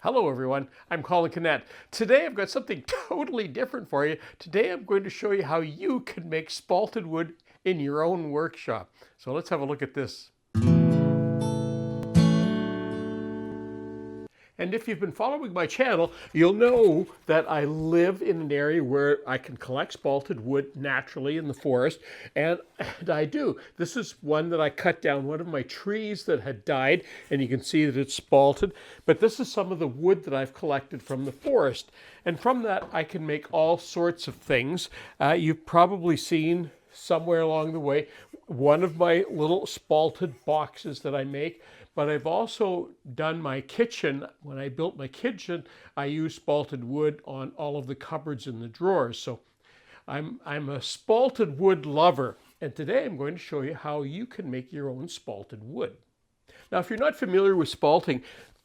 Hello everyone, I'm Colin Canet. Today I've got something totally different for you. Today I'm going to show you how you can make spalted wood in your own workshop. So let's have a look at this. And if you've been following my channel, you'll know that I live in an area where I can collect spalted wood naturally in the forest, and I do. This is one that I cut down, one of my trees that had died, and you can see that it's spalted. But this is some of the wood that I've collected from the forest. And from that, I can make all sorts of things. You've probably seen somewhere along the way one of my little spalted boxes that I make. But I've also done my kitchen. When I built my kitchen, I used spalted wood on all of the cupboards and the drawers. So I'm a spalted wood lover. And today I'm going to show you how you can make your own spalted wood. Now, if you're not familiar with spalting,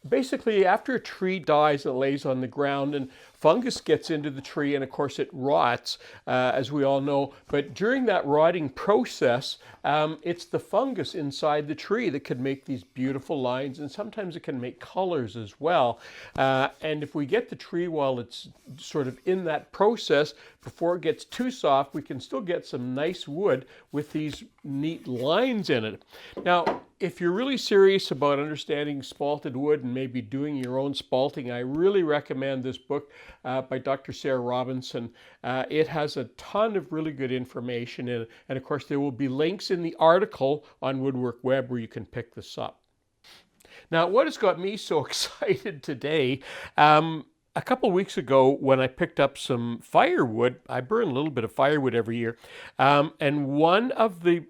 basically after a tree dies, it lays on the ground and fungus gets into the tree, and of course it rots, as we all know. But during that rotting process, it's the fungus inside the tree that can make these beautiful lines, and sometimes it can make colors as well. And if we get the tree while it's sort of in that process, before it gets too soft, we can still get some nice wood with these neat lines in it. Now, if you're really serious about understanding spalted wood and maybe doing your own spalting, I really recommend this book by Dr. Sarah Robinson. It has a ton of really good information in it. And of course, there will be links in the article on Woodwork Web where you can pick this up. Now, what has got me so excited today, a couple weeks ago when I picked up some firewood, I burn a little bit of firewood every year, and one of the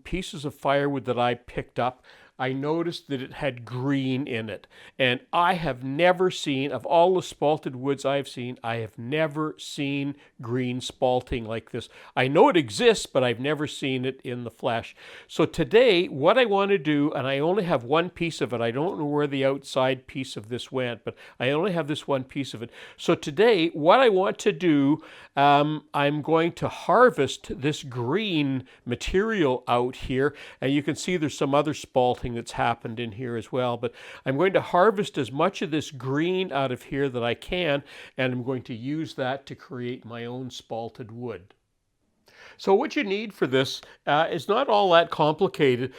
pieces of firewood that I picked up, I noticed that it had green in it. And I have never seen, of all the spalted woods I've seen, I have never seen green spalting like this. I know it exists, but I've never seen it in the flesh. So today, what I want to do, and I only have one piece of it, I don't know where the outside piece of this went, but I only have this one piece of it. So today, what I want to do, I'm going to harvest this green material out here, and you can see there's some other spalting that's happened in here as well, but I'm going to harvest as much of this green out of here that I can, and I'm going to use that to create my own spalted wood. So what you need for this is not all that complicated.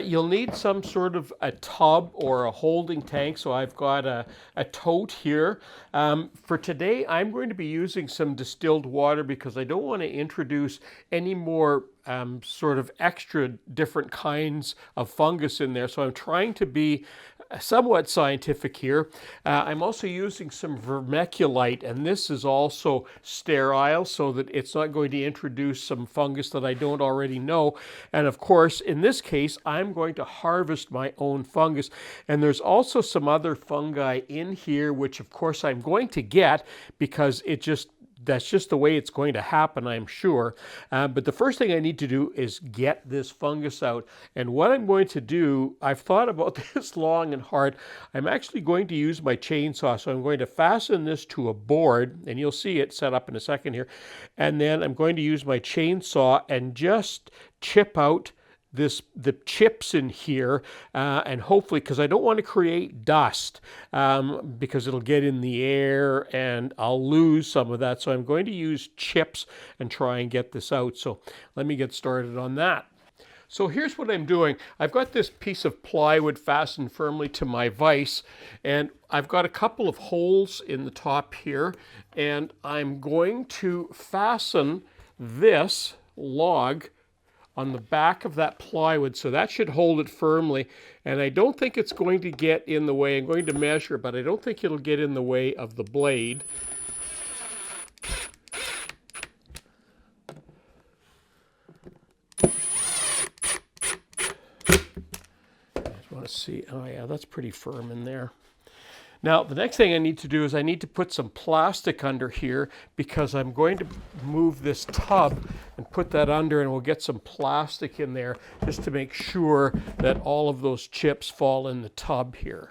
You'll need some sort of a tub or a holding tank. So I've got a tote here. For today, I'm going to be using some distilled water because I don't want to introduce any more sort of extra different kinds of fungus in there. So I'm trying to be somewhat scientific here. I'm also using some vermiculite, and this is also sterile so that it's not going to introduce some fungus that I don't already know. And of course, in this case, I'm going to harvest my own fungus. And there's also some other fungi in here, which of course I'm going to get because that's just the way it's going to happen, I'm sure. But the first thing I need to do is get this fungus out. And what I'm going to do, I've thought about this long and hard. I'm actually going to use my chainsaw. So I'm going to fasten this to a board, and you'll see it set up in a second here. And then I'm going to use my chainsaw and just chip out the chips in here, and hopefully, because I don't want to create dust, because it'll get in the air and I'll lose some of that. So I'm going to use chips and try and get this out. So let me get started on that. So here's what I'm doing. I've got this piece of plywood fastened firmly to my vise, and I've got a couple of holes in the top here, and I'm going to fasten this log on the back of that plywood, so that should hold it firmly. And I don't think it's going to get in the way. I'm going to measure, but I don't think it'll get in the way of the blade. I just want to see. Oh yeah, that's pretty firm in there. Now, the next thing I need to do is I need to put some plastic under here because I'm going to move this tub and put that under, and we'll get some plastic in there just to make sure that all of those chips fall in the tub here.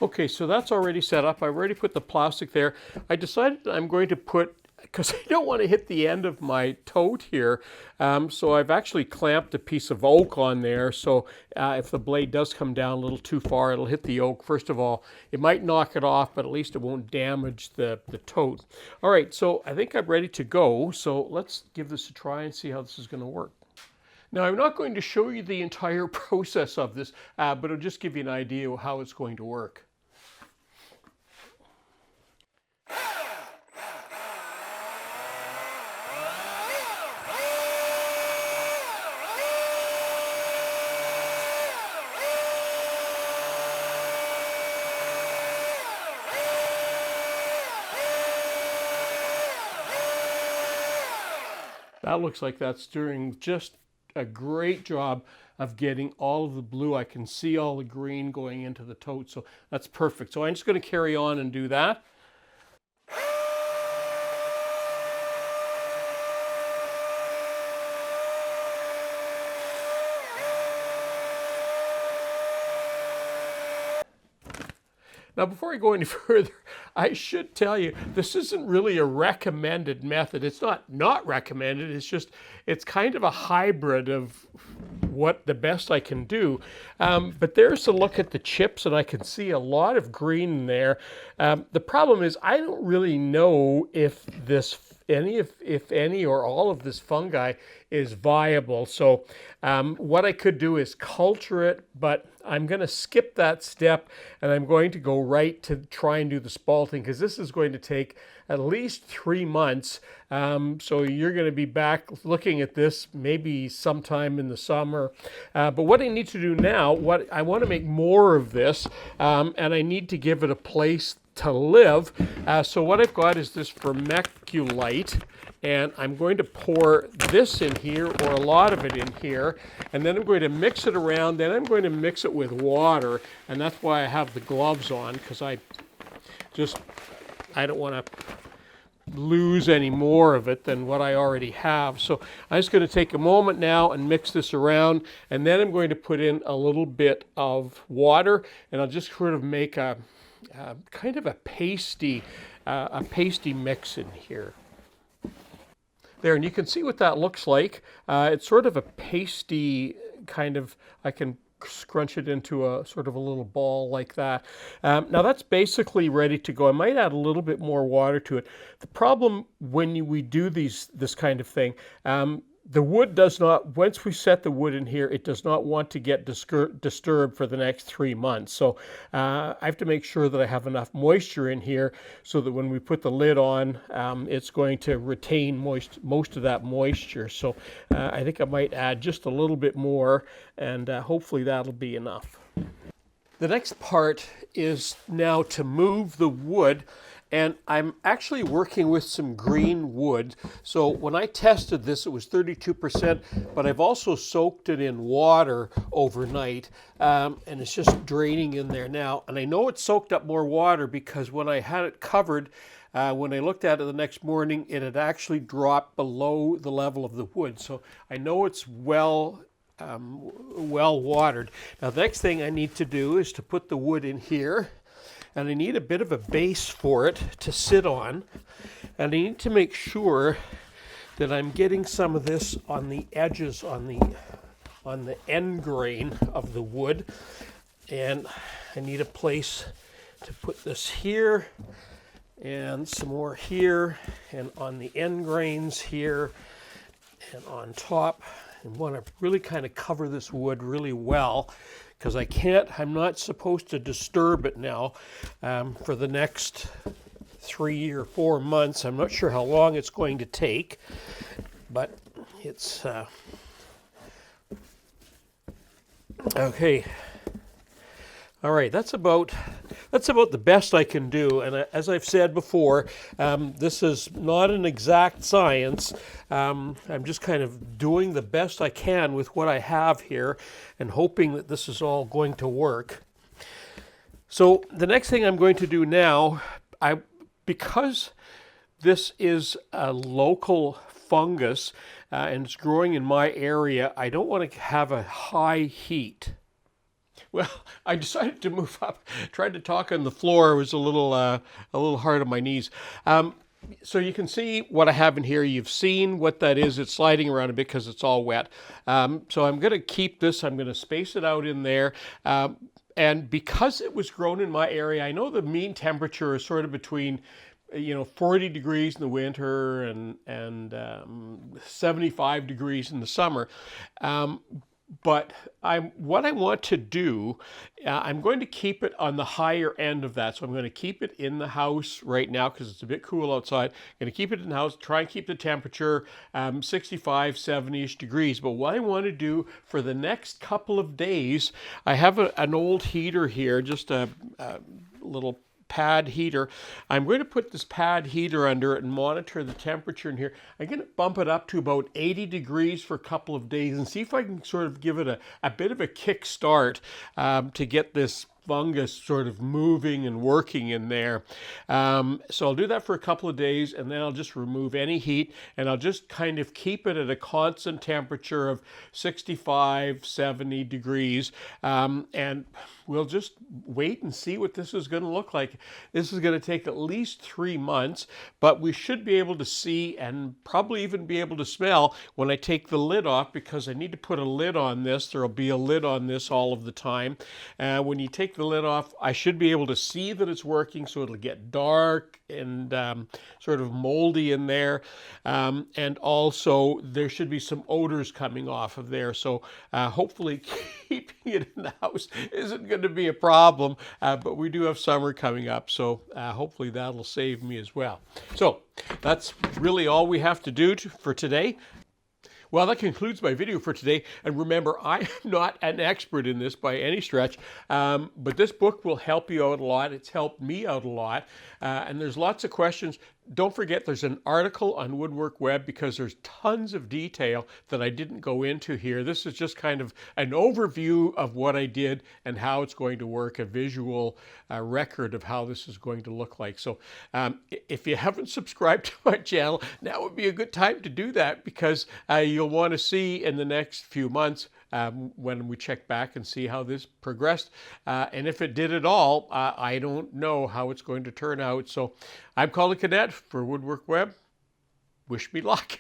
Okay, so that's already set up. I've already put the plastic there. I decided I'm going to put because I don't want to hit the end of my tote here. So I've actually clamped a piece of oak on there. So if the blade does come down a little too far, it'll hit the oak. First of all, it might knock it off, but at least it won't damage the tote. All right, so I think I'm ready to go. So let's give this a try and see how this is going to work. Now, I'm not going to show you the entire process of this, but it'll just give you an idea of how it's going to work. That looks like that's doing just a great job of getting all of the blue. I can see all the green going into the tote, so that's perfect. So I'm just going to carry on and do that. Now, before I go any further, I should tell you, this isn't really a recommended method. It's not recommended. It's just, it's kind of a hybrid of what the best I can do. But there's a look at the chips, and I can see a lot of green in there. The problem is I don't really know if if any or all of this fungi is viable. So what I could do is culture it, but I'm going to skip that step and I'm going to go right to try and do the spalting, because this is going to take at least 3 months. So you're going to be back looking at this maybe sometime in the summer. But what I need to do now, I want to make more of this, and I need to give it a place to live. So what I've got is this vermiculite, and I'm going to pour this in here, or a lot of it in here, and then I'm going to mix it around. Then I'm going to mix it with water, and that's why I have the gloves on, because I don't want to lose any more of it than what I already have. So I'm just going to take a moment now and mix this around, and then I'm going to put in a little bit of water, and I'll just sort of make a kind of a pasty mix in here. There, and you can see what that looks like. It's sort of a pasty kind of, I can scrunch it into a sort of a little ball like that. Now that's basically ready to go. I might add a little bit more water to it. The problem when we do this kind of thing, the wood does not, once we set the wood in here, it does not want to get disturbed for the next 3 months. So I have to make sure that I have enough moisture in here so that when we put the lid on, it's going to retain most of that moisture. So I think I might add just a little bit more, and hopefully that'll be enough. The next part is now to move the wood. And I'm actually working with some green wood. So when I tested this, it was 32%, but I've also soaked it in water overnight, and it's just draining in there now. And I know it soaked up more water because when I had it covered, when I looked at it the next morning, it had actually dropped below the level of the wood. So I know it's well watered. Now the next thing I need to do is to put the wood in here. And I need a bit of a base for it to sit on. And I need to make sure that I'm getting some of this on the edges, on the end grain of the wood. And I need a place to put this here, and some more here, and on the end grains here, and on top. I want to really kind of cover this wood really well, because I'm not supposed to disturb it now for the next 3 or 4 months. I'm not sure how long it's going to take, but it's okay. All right, that's about the best I can do. And as I've said before, this is not an exact science. I'm just kind of doing the best I can with what I have here and hoping that this is all going to work. So the next thing I'm going to do now, because this is a local fungus and it's growing in my area, I don't want to have a high heat. Well, I decided to move up. Tried to talk on the floor. It was a little hard on my knees. So you can see what I have in here. You've seen what that is. It's sliding around a bit because it's all wet. So I'm going to keep this. I'm going to space it out in there. And because it was grown in my area, I know the mean temperature is sort of between 40 degrees in the winter and 75 degrees in the summer. But what I want to do, I'm going to keep it on the higher end of that. So I'm going to keep it in the house right now because it's a bit cool outside. I'm going to keep it in the house, try and keep the temperature 65, 70-ish degrees. But what I want to do for the next couple of days, I have an old heater here, just a little pad heater. I'm going to put this pad heater under it and monitor the temperature in here. I'm going to bump it up to about 80 degrees for a couple of days and see if I can sort of give it a bit of a kick start to get this fungus sort of moving and working in there. So I'll do that for a couple of days, and then I'll just remove any heat, and I'll just kind of keep it at a constant temperature of 65, 70 degrees. And we'll just wait and see what this is going to look like. This is going to take at least 3 months, but we should be able to see and probably even be able to smell when I take the lid off, because I need to put a lid on this. There'll be a lid on this all of the time. When you take the lid off, I should be able to see that it's working, so it'll get dark and sort of moldy in there. And also there should be some odors coming off of there. So hopefully keeping it in the house isn't going to be a problem, but we do have summer coming up, so hopefully that'll save me as well. So that's really all we have to do for today. Well, that concludes my video for today. And remember, I am not an expert in this by any stretch, but this book will help you out a lot. It's helped me out a lot. And there's lots of questions. Don't forget, there's an article on Woodwork Web because there's tons of detail that I didn't go into here. This is just kind of an overview of what I did and how it's going to work, a visual record of how this is going to look like. So if you haven't subscribed to my channel, now would be a good time to do that, because you'll want to see in the next few months when we check back and see how this progressed. And if it did at all, I don't know how it's going to turn out. So I'm Colin Cadet for Woodwork Web. Wish me luck.